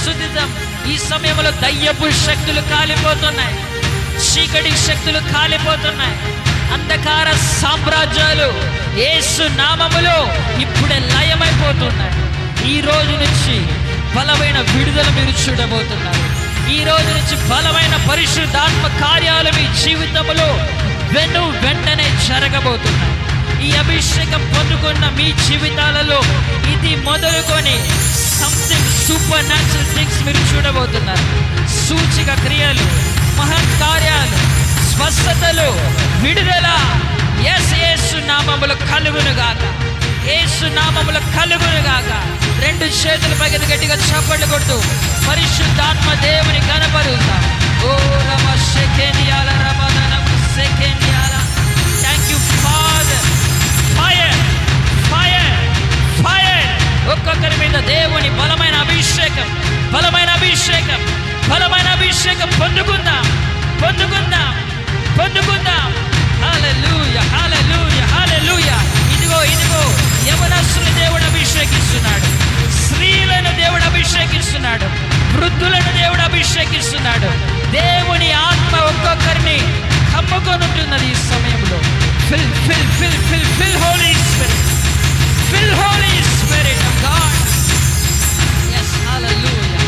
స్తుతిద్దాం. ఈ సమయంలో దయ్యపు శక్తులు కాలిపోతున్నాయి, చీకటి శక్తులు కాలిపోతున్నాయి, అంధకార సామ్రాజ్యాలు యేసు నామములో ఇప్పుడే లయమైపోతున్నాయి. ఈ రోజు నుంచి బలమైన విడుదల మీరు చూడబోతున్నారు. ఈ రోజు నుంచి బలమైన పరిశుద్ధాత్మ కార్యాలు మీ జీవితంలో వెంటనే జరగబోతున్నాయి. ఈ అభిషేకం పొందుకున్న మీ జీవితాలలో ఇది మొదలుకొని సంథింగ్ సూపర్ న్యాచురల్ థింగ్స్ మీరు చూడబోతున్నారు. సూచిక క్రియలు, మహత్కార్యాలు, స్వస్థతలు, విడుదల యేసు నామములో కలుగునుగాక, యేసు నామములో కలుగునుగాక. రెండు చేతుల పైకి గట్టిగా చప్పట్లు కొడుతూ పరిశుద్ధాత్మ దేవుని కనపరుస్తాం. ఓ రమ సెకెనియాల రమదనం సెకెనియాల. Thank you father. Fire fire fire. ఒక్కొక్కరి మీద దేవుని బలమైన అభిషేకం, బలమైన అభిషేకం, బలమైన అభిషేకం పొందుకుందాం, పొందుకుందాం, పొందుకుందాం. హల్లెలూయా, హల్లెలూయా, హల్లెలూయా. ఇదిగో ఇదిగో యవనస్తులను దేవుడు అభిషేకిస్తున్నాడు, స్త్రీలను దేవుడు అభిషేకిస్తున్నాడు, వృద్ధులను దేవుడు అభిషేకిస్తున్నాడు. దేవుని ఆత్మ ఒక్కొక్కరిని కమ్ముకొని ఉంటున్నది ఈ సమయంలో. Fill fill fill fill fill holy spirit, fill holy spirit of God. yes hallelujah.